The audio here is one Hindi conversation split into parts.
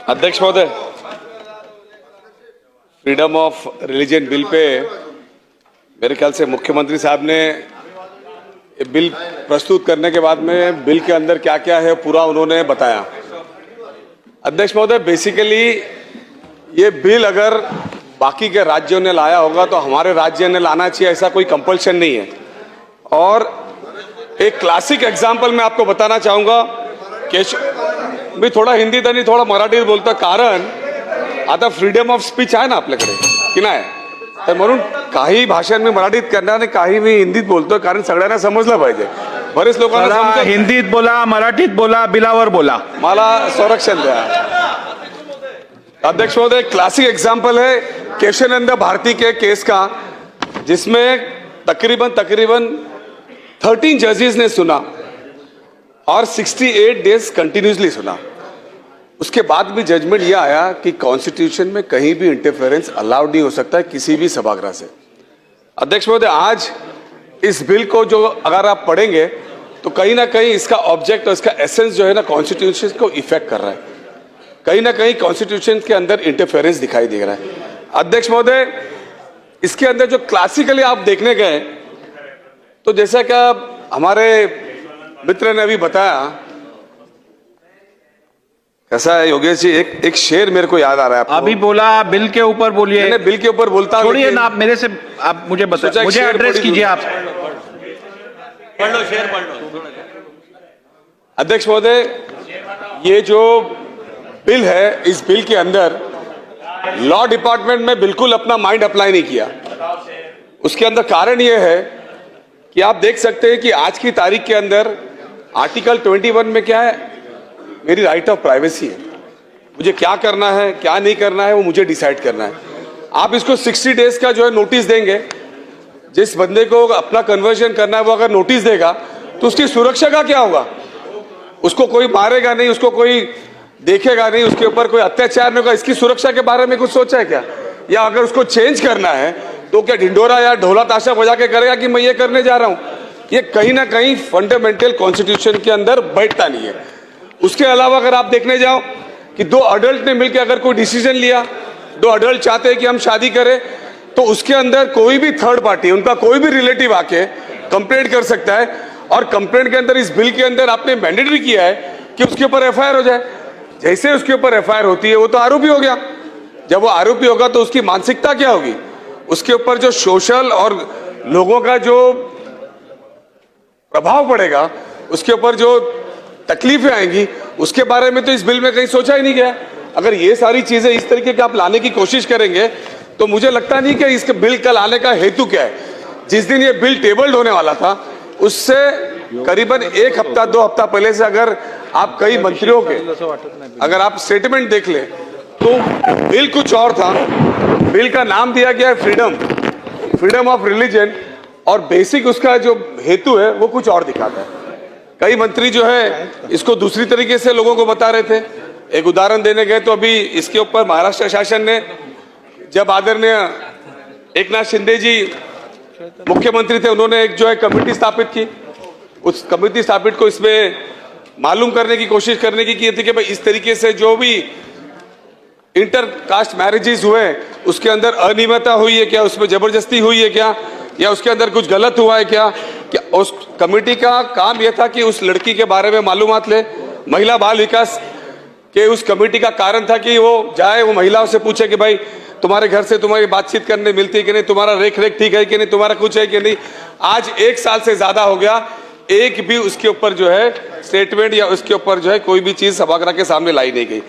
अध्यक्ष महोदय, freedom of religion bill pay मेरे ख्याल से मुख्यमंत्री साहब ने बिल प्रस्तुत करने के बाद में बिल के अंदर क्या क्या है पूरा उन्होंने बताया। अध्यक्ष महोदय, बेसिकली ये बिल अगर बाकी के राज्यों ने लाया होगा तो हमारे राज्य ने लाना चाहिए, ऐसा कोई कंपल्शन नहीं है। और एक क्लासिक एग्जाम्पल मैं आपको बताना चाहूंगा कि मी थोडा हिंदीत आणि थोडा मराठीत बोलतो, कारण आता फ्रीडम ऑफ स्पीच आहे ना आपल्याकडे की नाही, तर म्हणून काही भाषण मी मराठीत करणार आणि काही मी हिंदीत बोलतोय, कारण सगळ्यांना समजलं पाहिजे। बरेच लोकांना हिंदीत बोला, मराठीत बोला, बिलावर बोला, मला संरक्षण द्या। अध्यक्ष महोदय, क्लासिक एग्जाम्पल है केशवानंद भारती के केस का, जिसमें तकरीबन 13 जजेस ने सुना और 68 डेज कंटिन्यूसली सुना। उसके बाद भी जजमेंट यह आया कि कॉन्स्टिट्यूशन में कहीं भी इंटरफेरेंस अलाउड नहीं हो सकता है किसी भी सभागृह से। अध्यक्ष महोदय, आज इस बिल को जो अगर आप पढ़ेंगे तो कहीं ना कहीं इसका ऑब्जेक्ट और इसका एसेंस जो है ना कॉन्स्टिट्यूशन को इफेक्ट कर रहा है, कहीं ना कहीं कॉन्स्टिट्यूशन के अंदर इंटरफेरेंस दिखाई दे रहा है। अध्यक्ष महोदय, इसके अंदर जो क्लासिकली आप देखने गए तो जैसा कि हमारे मित्र ने अभी बताया, कैसा है योगेश जी, एक शेर मेरे को याद आ रहा है। अभी बोला बिल के ऊपर बोलिए। मैंने बिल के ऊपर बोलता, छोड़िए ना, आप मेरे से आप मुझे बताइए, मुझे एड्रेस कीजिए। आप पढ़ लो, शेर पढ़ लो। अध्यक्ष महोदय, ये जो बिल है, इस बिल के अंदर लॉ डिपार्टमेंट में बिल्कुल अपना माइंड अप्लाई नहीं किया। उसके अंदर कारण यह है कि आप देख सकते हैं कि आज की तारीख के अंदर आर्टिकल 21 में क्या है, मेरी राइट ऑफ प्राइवेसी है, मुझे क्या करना है क्या नहीं करना है वो मुझे डिसाइड करना है। आप इसको 60 डेज का जो है नोटिस देंगे, जिस बंदे को अपना कन्वर्जन करना है वो अगर नोटिस देगा तो उसकी सुरक्षा का क्या होगा? उसको कोई मारेगा नहीं, उसको कोई देखेगा नहीं, उसके ऊपर कोई अत्याचार नहीं होगा। इसकी सुरक्षा के बारे में कुछ सोचा है क्या? या अगर उसको चेंज करना है तो क्या ढिंडोरा या ढोला ताशा बजा के करेगा कि मैं ये करने जा रहा हूं? ये कहीं ना कहीं फंडामेंटल कॉन्स्टिट्यूशन के अंदर बैठता नहीं है। उसके अलावा अगर आप देखने जाओ कि दो अडल्ट ने मिलकर अगर कोई डिसीजन लिया, दो अडल्ट चाहते हैं कि हम शादी करें, तो उसके अंदर कोई भी थर्ड पार्टी, उनका कोई भी रिलेटिव आके कंप्लेंट कर सकता है। और कंप्लेंट के अंदर इस बिल के अंदर आपने मैंडेटरी किया है कि उसके ऊपर एफआईआर हो जाए। जैसे उसके ऊपर एफआईआर होती है वो तो आरोपी हो गया। जब वो आरोपी होगा तो उसकी मानसिकता क्या होगी, उसके ऊपर जो सोशल और लोगों का जो प्रभाव पड़ेगा, उसके ऊपर जो तकलीफें आएंगी, उसके बारे में तो इस बिल में कहीं सोचा ही नहीं गया। अगर ये सारी चीजें इस तरीके की आप लाने की कोशिश करेंगे तो मुझे लगता नहीं कि इसके बिल का लाने का हेतु क्या है। जिस दिन ये बिल टेबल्ड होने वाला था उससे करीबन 1 हफ्ता 2 हफ्ता पहले से अगर आप कई मंत्रियों के अगर आप स्टेटमेंट देख ले तो बिल कुछ और था। बिल का नाम दिया गया है फ्रीडम ऑफ रिलीजन, और बेसिक उसका जो हेतु है वो कुछ और दिखाता है। कई मंत्री जो है इसको दूसरी तरीके से लोगों को बता रहे थे। एक उदाहरण देने गए तो अभी इसके ऊपर महाराष्ट्र शासन ने, जब आदरणीय एकनाथ शिंदे जी मुख्यमंत्री थे, उन्होंने एक जो है कमेटी स्थापित की। उस कमेटी स्थापित को इसमें मालूम करने की कोशिश करने की थी कि भाई इस तरीके से जो भी इंटर कास्ट मैरिजेस हुए उसके अंदर अनियमितता हुई है क्या, उसमें जबरदस्ती हुई है क्या, या उसके अंदर कुछ गलत हुआ है क्या। उस कमेटी का काम यह था कि उस लड़की के बारे में मालूमात ले। महिला बाल विकास के उस कमेटी का कारण था कि वो जाए, वो महिलाओं से पूछे कि भाई तुम्हारे घर से तुम्हारी बातचीत करने मिलती है कि नहीं, तुम्हारा रेख रेख ठीक है कि नहीं, तुम्हारा कुछ है कि नहीं। आज 1 साल से ज्यादा हो गया, एक भी उसके ऊपर जो है स्टेटमेंट या उसके ऊपर जो है कोई भी चीज सभागृह के सामने लाई नहीं गई।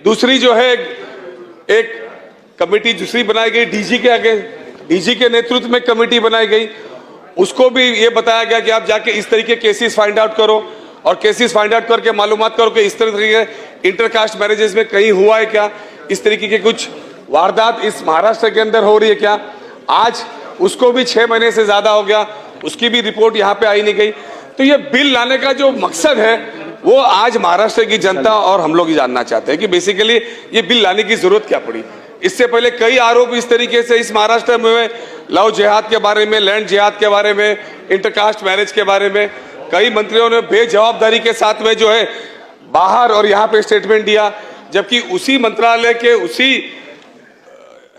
दूसरी जो है एक कमेटी दूसरी बनाई गई, डीजी के नेतृत्व में कमेटी बनाई गई। उसको भी ये बताया गया कि आप जाके इस तरीके केसेस फाइंड आउट करो, और केसेस फाइंड आउट करके मालूमात करो कि इस तरीके इंटरकास्ट मैरिजेस में कहीं हुआ है क्या, इस तरीके के कुछ वारदात इस महाराष्ट्र के अंदर हो रही है क्या। आज उसको भी 6 महीने से ज्यादा हो गया, उसकी भी रिपोर्ट यहाँ पे आई नहीं गई। तो ये बिल लाने का जो मकसद है वो आज महाराष्ट्र की जनता और हम लोग ही जानना चाहते हैं कि बेसिकली ये बिल लाने की जरूरत क्या पड़ी। इससे पहले कई आरोप इस तरीके से इस महाराष्ट्र में लव जिहाद के बारे में, लैंड जिहाद के बारे में, इंटरकास्ट मैरिज के बारे में कई मंत्रियों ने बेजवाबदारी के साथ में जो है बाहर और यहाँ पे स्टेटमेंट दिया, जबकि उसी मंत्रालय के उसी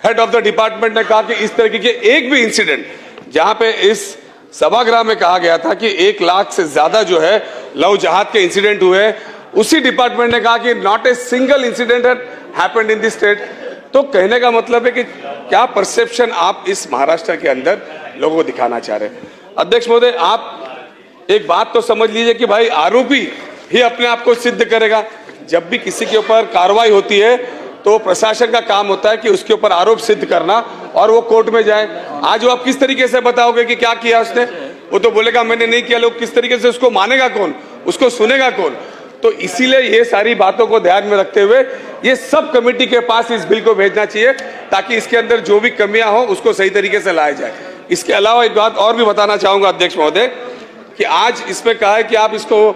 हेड ऑफ द डिपार्टमेंट ने कहा कि इस तरीके के एक भी इंसिडेंट, जहां पे इस सभागृह में कहा गया था कि 1 लाख से ज्यादा जो है लव जहाद के इंसिडेंट हुए, उसी डिपार्टमेंट ने कहा कि not a single incident had happened in this state. तो कहने का मतलब है कि क्या परसेप्शन आप इस महाराष्ट्र के अंदर लोगों को दिखाना चाह रहे हैं। अध्यक्ष महोदय, आप एक बात तो समझ लीजिए कि भाई आरोपी ही अपने आप को सिद्ध करेगा। जब भी किसी के ऊपर कार्रवाई होती है तो प्रशासन का काम होता है कि उसके ऊपर आरोप सिद्ध करना और वो कोर्ट में जाए। आज वो आप किस तरीके से बताओगे कि क्या किया उसने? वो तो बोलेगा मैंने नहीं किया। लोग किस तरीके से उसको मानेगा कौन, उसको सुनेगा कौन? तो इसीलिए ये सारी बातों को ध्यान में रखते हुए ये सब कमेटी के पास इस बिल को भेजना चाहिए, ताकि इसके अंदर जो भी कमियां हो उसको सही तरीके से लाया जाए। इसके अलावा एक बात और भी बताना चाहूंगा अध्यक्ष महोदय, कि आज इसमें कहा है कि आप इसको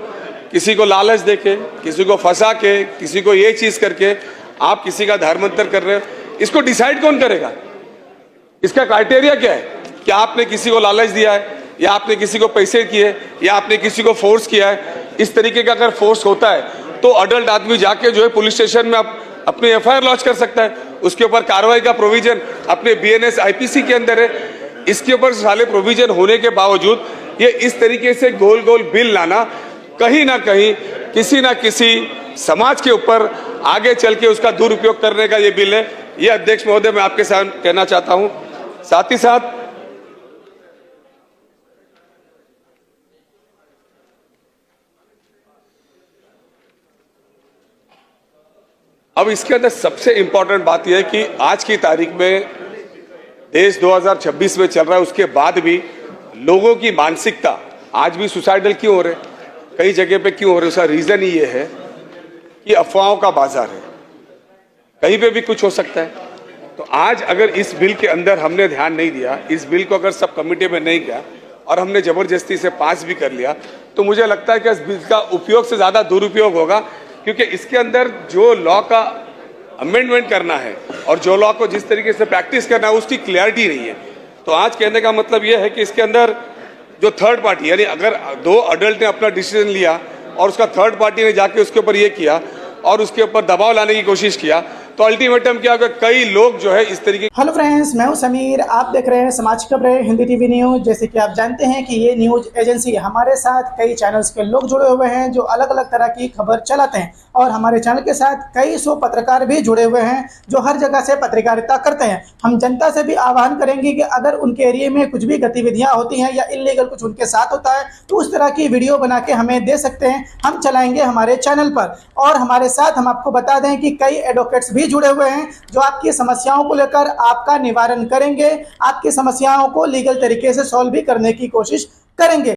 किसी को लालच देके, किसी को फंसा के, किसी को ये चीज करके आप किसी का धर्मांतर कर रहे हो। इसको डिसाइड कौन करेगा? इसका क्राइटेरिया क्या है कि आपने किसी को लालच दिया है, या आपने किसी को पैसे किए, या आपने किसी को फोर्स किया है? इस तरीके का अगर फोर्स होता है तो अडल्ट आदमी जाके जो है पुलिस स्टेशन में अपनी एफआईआर लॉन्च कर सकता है। उसके ऊपर कार्रवाई का प्रोविजन अपने बीएनएस आईपीसी के अंदर है। इसके ऊपर सारे प्रोविजन होने के बावजूद ये इस तरीके से गोल गोल बिल लाना कहीं ना कहीं किसी ना किसी समाज के ऊपर आगे चल के उसका दुरुपयोग करने का ये बिल है। ये अध्यक्ष महोदय मैं आपके साथ कहना चाहता हूं। साथ ही साथ अब इसके अंदर सबसे इंपॉर्टेंट बात यह है कि आज की तारीख में देश 2026 में चल रहा है, उसके बाद भी लोगों की मानसिकता आज भी सुसाइडल क्यों हो रहे, कई जगह पे क्यों हो रहे, उसका रीजन ही ये है कि अफवाहों का बाजार है, कहीं पे भी कुछ हो सकता है। तो आज अगर इस बिल के अंदर हमने ध्यान नहीं दिया, इस बिल को अगर सब कमेटी में नहीं किया और हमने जबरदस्ती से पास भी कर लिया, तो मुझे लगता है कि इस बिल का उपयोग से ज्यादा दुरुपयोग होगा, क्योंकि इसके अंदर जो लॉ का अमेंडमेंट करना है और जो लॉ को जिस तरीके से प्रैक्टिस करना है उसकी क्लैरिटी नहीं है। तो आज कहने का मतलब यह है कि इसके अंदर जो थर्ड पार्टी, यानी अगर 2 अडल्ट ने अपना डिसीजन लिया और उसका थर्ड पार्टी ने जाके उसके ऊपर ये किया और उसके ऊपर दबाव लाने की कोशिश किया, तो अल्टीमेटम क्या होगा, कई लोग जो है इस तरीके। हेलो फ्रेंड्स, मैं हूं समीर, आप देख रहे हैं समाज खबरें हिंदी टीवी न्यूज। जैसे कि आप जानते हैं कि ये न्यूज एजेंसी हमारे साथ कई चैनल्स के लोग जुड़े हुए हैं जो अलग अलग तरह की खबर चलाते हैं, और हमारे चैनल के साथ कई सौ पत्रकार भी जुड़े हुए हैं जो हर जगह से पत्रकारिता करते हैं। हम जनता से भी आह्वान करेंगे कि अगर उनके एरिया में कुछ भी गतिविधियां होती हैं या इलीगल कुछ उनके साथ होता है तो उस तरह की वीडियो बना के हमें दे सकते हैं, हम चलाएंगे हमारे चैनल पर। और हमारे साथ हम आपको बता दें कि कई एडवोकेट्स भी जुड़े हुए हैं जो आपकी समस्याओं को लेकर आपका निवारण करेंगे, आपकी समस्याओं को लीगल तरीके से सॉल्व भी करने की कोशिश करेंगे।